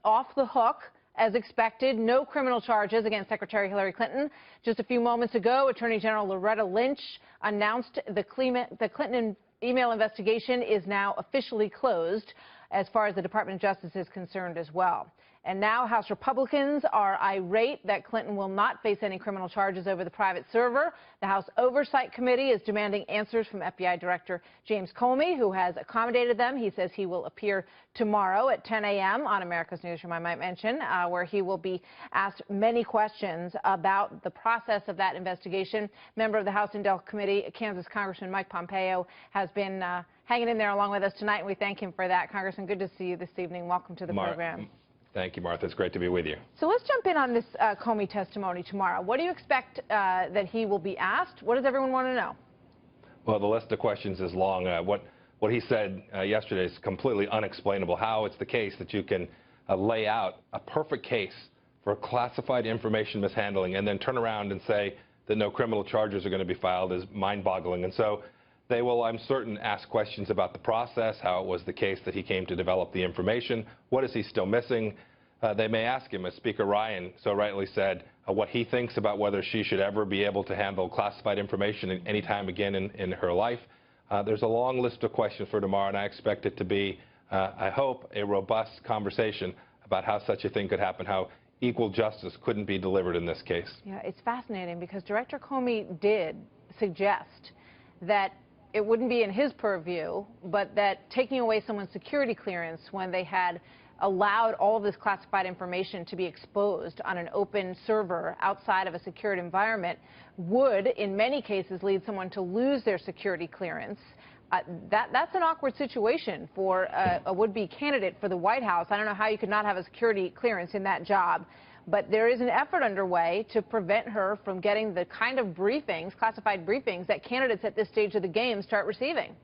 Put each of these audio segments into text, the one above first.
off the hook. As expected, no criminal charges against Secretary Hillary Clinton. Just a few moments ago, Attorney General Loretta Lynch announced the Clinton email investigation is now officially closed as far as the Department of Justice is concerned as well. And now House Republicans are irate that Clinton will not face any criminal charges over the private server. The House Oversight Committee is demanding answers from FBI Director James Comey, who has accommodated them. He says he will appear tomorrow at 10 a.m. on America's Newsroom, I might mention, where he will be asked many questions about the process of that investigation. Member of the House Intel Committee, Kansas Congressman Mike Pompeo, has been hanging in there along with us tonight, and we thank him for that. Congressman, good to see you this evening. Welcome to the program. Thank you, Martha. It's great to be with you. So let's jump in on this Comey testimony tomorrow. What do you expect that he will be asked? What does everyone want to know? Well, the list of questions is long. What he said yesterday is completely unexplainable. How it's the case that you can lay out a perfect case for classified information mishandling and then turn around and say that no criminal charges are going to be filed is mind-boggling. And so they will, I'm certain, ask questions about the process, how it was the case that he came to develop the information, what is he still missing. They may ask him, as Speaker Ryan so rightly said, what he thinks about whether she should ever be able to handle classified information at any time again in her life. There's a long list of questions for tomorrow, and I expect it to be, I hope, a robust conversation about how such a thing could happen, how equal justice couldn't be delivered in this case. Yeah, it's fascinating because Director Comey did suggest that it wouldn't be in his purview, but that taking away someone's security clearance when they had allowed all of this classified information to be exposed on an open server outside of a secured environment would, in many cases, lead someone to lose their security clearance. That's an awkward situation for a would-be candidate for the White House. I don't know how you could not have a security clearance in that job. But there is an effort underway to prevent her from getting the kind of briefings, classified briefings, that candidates at this stage of the game start receiving.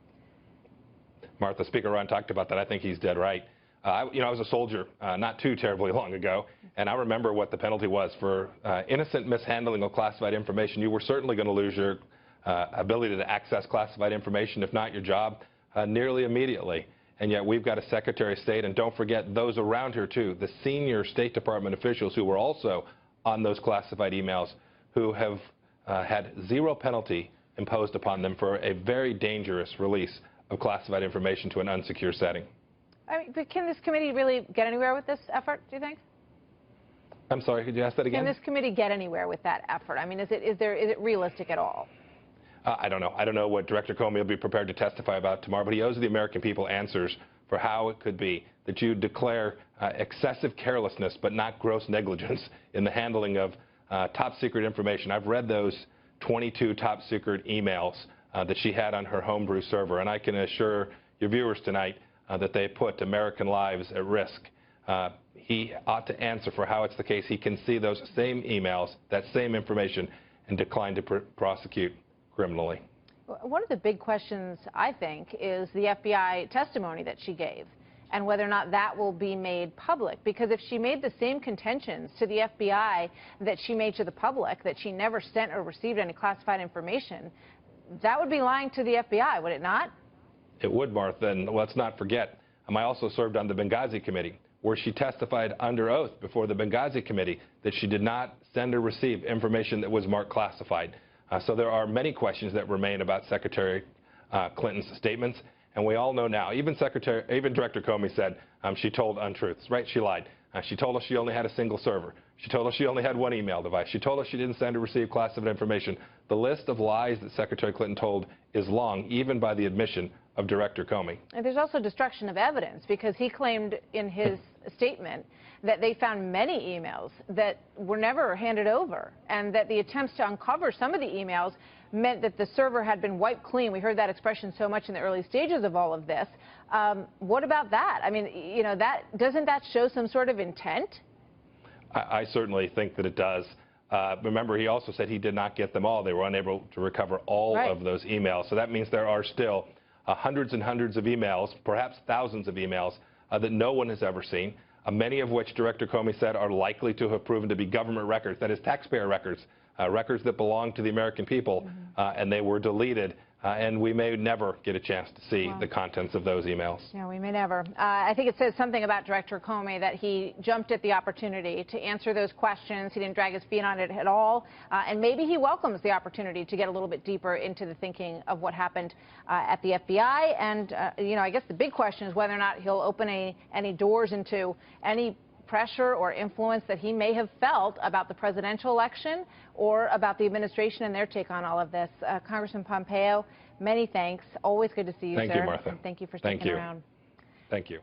Martha, Speaker Ryan talked about that. I think he's dead right. I was a soldier not too terribly long ago, and I remember what the penalty was for innocent mishandling of classified information. You were certainly going to lose your ability to access classified information, if not your job, nearly immediately. And yet we've got a Secretary of State, and don't forget those around her, too, the senior State Department officials who were also on those classified emails, who have had zero penalty imposed upon them for a very dangerous release of classified information to an unsecure setting. I mean, but can this committee really get anywhere with this effort, do you think? I'm sorry, could you ask that again? Can this committee get anywhere with that effort? I mean, is it realistic at all? I don't know. I don't know what Director Comey will be prepared to testify about tomorrow, but he owes the American people answers for how it could be that you declare excessive carelessness but not gross negligence in the handling of top secret information. I've read those 22 top secret emails that she had on her homebrew server, and I can assure your viewers tonight that they put American lives at risk. He ought to answer for how it's the case he can see those same emails, that same information, and decline to prosecute criminally. One of the big questions, I think, is the FBI testimony that she gave and whether or not that will be made public. Because if she made the same contentions to the FBI that she made to the public, that she never sent or received any classified information, that would be lying to the FBI, would it not? It would, Martha, and let's not forget, I also served on the Benghazi Committee, where she testified under oath before the Benghazi Committee that she did not send or receive information that was marked classified. So there are many questions that remain about Secretary Clinton's statements, and we all know now, even Director Comey said she told untruths, right? She lied. She told us she only had a single server. She told us she only had one email device. She told us she didn't send or receive classified information. The list of lies that Secretary Clinton told is long, even by the admission of Director Comey. And there's also destruction of evidence, because he claimed in his statement that they found many emails that were never handed over, and that the attempts to uncover some of the emails meant that the server had been wiped clean. We heard that expression so much in the early stages of all of this. What about that? I mean, you know, doesn't that show some sort of intent? I certainly think that it does. Remember, he also said he did not get them all. They were unable to recover all of those emails. So that means there are still hundreds and hundreds of emails, perhaps thousands of emails, that no one has ever seen, many of which Director Comey said are likely to have proven to be government records, that is taxpayer records, records that belong to the American people, and they were deleted and we may never get a chance to see the contents of those emails. Yeah, we may never. I think it says something about Director Comey that he jumped at the opportunity to answer those questions. He didn't drag his feet on it at all, and maybe he welcomes the opportunity to get a little bit deeper into the thinking of what happened at the FBI. And, I guess the big question is whether or not he'll open any doors into any pressure or influence that he may have felt about the presidential election or about the administration and their take on all of this. Congressman Pompeo, many thanks. Always good to see you, sir. Thank you, Martha. And thank you for sticking around. Thank you.